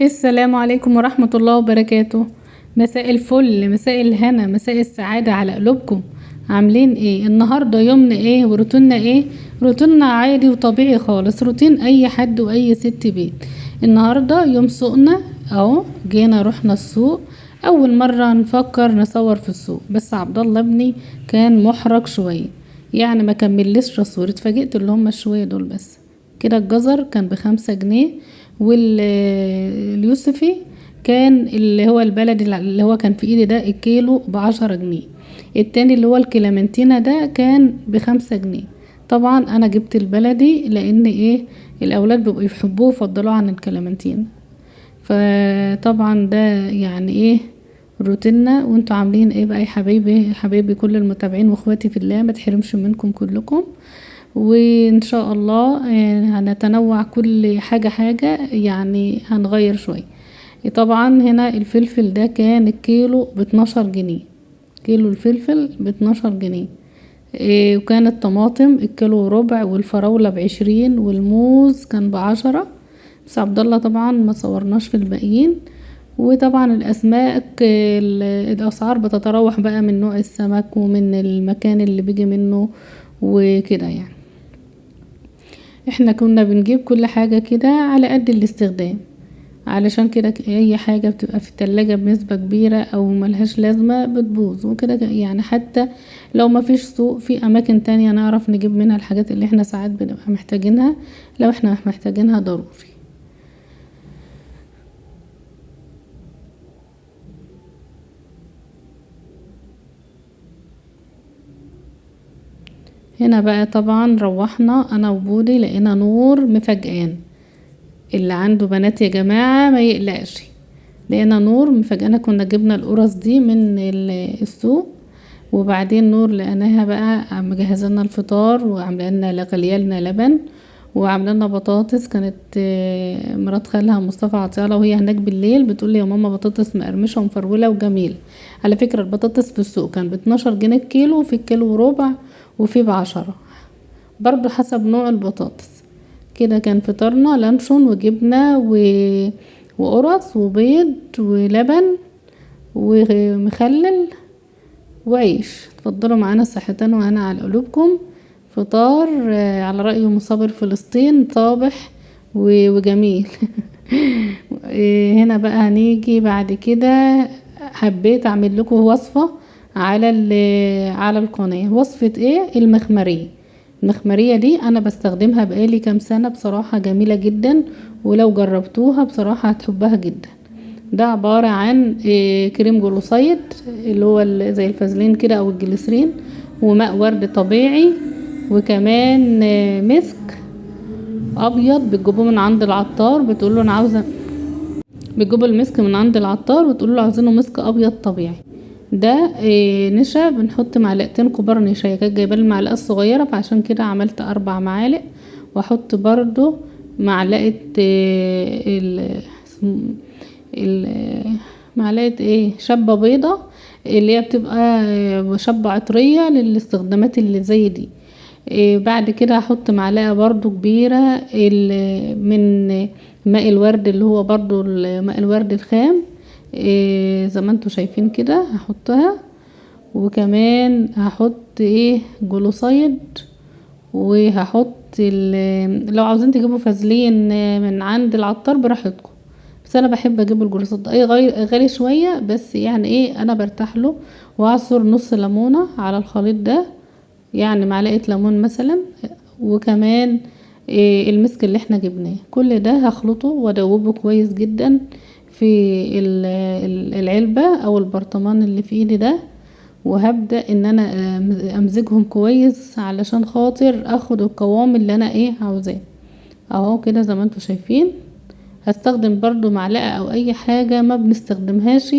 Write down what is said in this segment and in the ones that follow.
السلام عليكم ورحمة الله وبركاته. مساء الفل، مساء الهنا، مساء السعادة على قلوبكم. عاملين ايه النهاردة؟ يومنا ايه وروتيننا ايه؟ روتيننا عادي وطبيعي خالص، روتين اي حد واي ست بيت. النهاردة يوم سوقنا اهو، جينا رحنا السوق. اول مرة نفكر نصور في السوق، بس عبد الله ابني كان محرج شوية، يعني ما كملش تصوير، اتفاجئت اللي هم شوية دول بس. كده الجزر كان ب5 جنيه، واليوسفي كان اللي هو البلدي اللي هو كان في ايدي ده الكيلو ب10 جنيه. التاني اللي هو الكلامنتينا ده كان ب5 جنيه. طبعا انا جبت البلدي لان ايه، الاولاد بيبقوا يحبوه ويفضلوه عن الكلامنتين. فطبعا ده يعني ايه روتيننا. وانتوا عاملين ايه بقى يا حبايبي؟ حبايبي كل المتابعين واخواتي في الله، ما تحرمش منكم كلكم. وان شاء الله هنتنوع كل حاجة يعني هنغير شوية. طبعا هنا الفلفل ده كان الكيلو ب12 جنيه، كيلو الفلفل ب12 جنيه. وكان الطماطم الكيلو وربع، والفراولة ب20، والموز كان ب10. بس عبد الله طبعا ما صورناش في الباقيين. وطبعا الاسماك الاسعار بتتراوح بقى من نوع السمك ومن المكان اللي بيجي منه وكده يعني. احنا كنا بنجيب كل حاجة كده على قد الاستخدام، علشان كده اي حاجة بتبقى في التلاجة بنسبة كبيرة او ملهاش لازمة بتبوظ وكده يعني. حتى لو ما فيش سوق، في اماكن تانية نعرف نجيب منها الحاجات اللي احنا ساعات بنبقى محتاجينها، لو احنا محتاجينها ضروري. هنا بقى طبعا روحنا انا وبودي لقينا نور مفاجئان. اللي عنده بنات يا جماعة ما يقلقش، لقينا نور مفاجأنا. كنا جبنا القرص دي من السوق، وبعدين نور لقيناها بقى مجهزه لنا الفطار، وعامله لنا غليالنا لبن، وعامله لنا بطاطس. كانت مرات خالها مصطفى عطيالة وهي هناك بالليل بتقول لي يا ماما بطاطس مقرمشه ومفروله وجميله. على فكره البطاطس في السوق كان ب12 جنيه الكيلو، وفي الكيلو وربع، وفي ب10، برضو حسب نوع البطاطس. كده كان فطارنا لانشون وجبنه وقرص وبيض ولبن ومخلل وعيش. اتفضلوا معانا صحتين وهنا على قلوبكم. فطار على رأي مصابر فلسطين، طابح وجميل. هنا بقى هنيجي بعد كده، حبيت اعمل لكم وصفة على على القناة. وصفة ايه؟ المخمرية. المخمرية دي انا بستخدمها بقالي كام سنة، بصراحة جميلة جدا، ولو جربتوها بصراحة هتحبها جدا. ده عبارة عن كريم جلوسيد اللي هو زي الفازلين كده او الجليسرين، وماء ورد طبيعي، وكمان مسك ابيض بتجيبوه من عند العطار. بتقول له انا عاوزه، بتجيبوا المسك من عند العطار وتقول له عاوزينه مسك ابيض طبيعي. ده نشا، بنحط معلقتين كبار نشا. هي كانت جايبه المعلقه الصغيره، فعشان كده عملت 4 معالق. واحط برضو معلقه معلقه شبه بيضه، اللي هي بتبقى شبه عطريه للاستخدامات اللي زي دي. بعد كده هحط معلقه برضو كبيره من ماء الورد، اللي هو برضو ماء الورد الخام. زي ما انتوا شايفين كده هحطها. وكمان هحط جلوسيد، وهحط لو عاوزين تجيبوا فازلين من عند العطار براحتكم، بس انا بحب اجيب الجلوسيد ده غالي شويه، بس يعني انا برتاح له. واعصر نص ليمونه على الخليط ده، يعني معلقه ليمون مثلا. وكمان المسك اللي احنا جبناه، كل ده هخلطه وادوبه كويس جدا في العلبه او البرطمان اللي في ايدي ده. وهبدأ ان انا امزجهم كويس علشان خاطر اخد القوام اللي انا عاوزاه. اهو كده زي ما انتوا شايفين. هستخدم برضو معلقة او اي حاجة ما بنستخدمهاش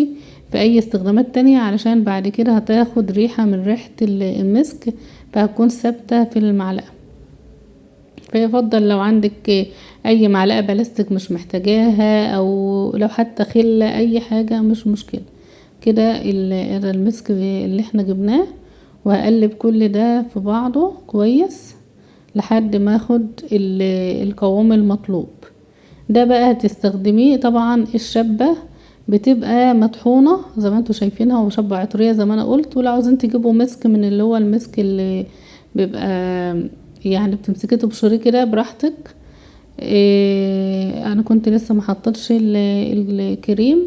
في اي استخدامات تانية، علشان بعد كده هتاخد ريحة من ريحة المسك، فهتكون ثابتة في المعلقة. فيفضل لو عندك اي معلقة بلاستيك مش محتاجاها، او لو حتى خلة اي حاجة مش مشكلة. كده المسك اللي احنا جبناه، وهقلب كل ده في بعضه كويس لحد ما اخد القوام المطلوب. ده بقى هتستخدميه. طبعا الشابة بتبقى مطحونة زي ما انتوا شايفينها، وشابة عطرية زي ما انا قلت. ولو عاوزين تجيبوا مسك من اللي هو المسك اللي بيبقى يعني بتمسكيه تبشريه كده براحتك. انا كنت لسه محطتش الكريم.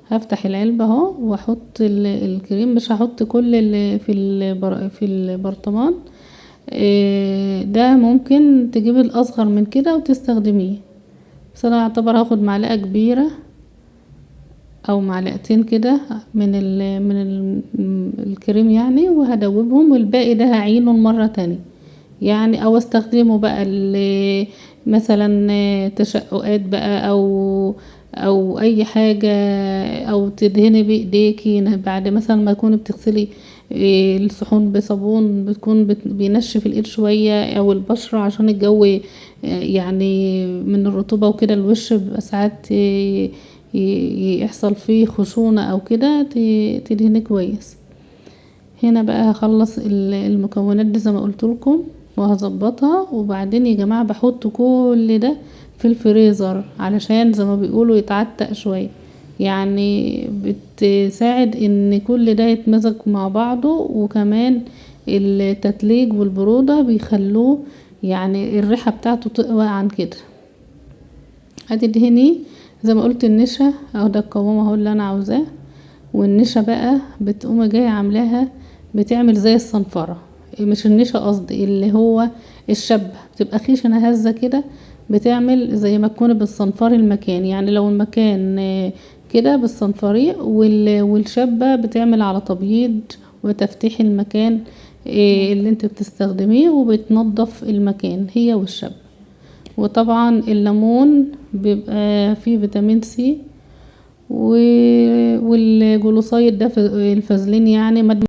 هفتح العلبة اهو واحط الكريم، مش هحط كل اللي في البرطمان. ده ممكن تجيب الاصغر من كده وتستخدميه. بس انا اعتبر هاخد معلقة كبيرة او معلقتين كده من الكريم يعني، وهدوبهم، والباقي ده هعينه مرة تانية يعني، او استخدمه بقى مثلا تشققات بقى، او اي حاجة، او تدهني بايديكي بعد مثلا ما تكوني بتغسلي الصحون بصابون، بتكون بينشف الايد شوية او البشرة، عشان الجو يعني من الرطوبة وكده الوش بيبقى ساعات يحصل فيه خشونة او كده، تدهني كويس. هنا بقى هخلص المكونات دي زي ما قلت لكم وهظبطها. وبعدين يا جماعة بحط كل ده في الفريزر علشان زي ما بيقولوا يتعتق شوية، يعني بتساعد ان كل ده يتمزج مع بعضه. وكمان التتليج والبرودة بيخلوه يعني الريحة بتاعته تقوى عن كده. هتدهني زي ما قلت النشا اهو، ده القوام اهو اللي انا عاوزاه. والنشا بقى بتقوم جايه عاملاها، بتعمل زي الصنفرة، مش النشا قصدي، اللي هو الشبة بتبقى خشنة هزة كده، بتعمل زي ما تكون بالصنفري المكان. يعني لو المكان كده بالصنفري، والشبة بتعمل على تبييض وتفتيح المكان اللي انت بتستخدميه، وبتنظف المكان هي والشبة. وطبعا الليمون بيبقى فيه فيتامين سي، والجلوسايد ده الفازلين يعني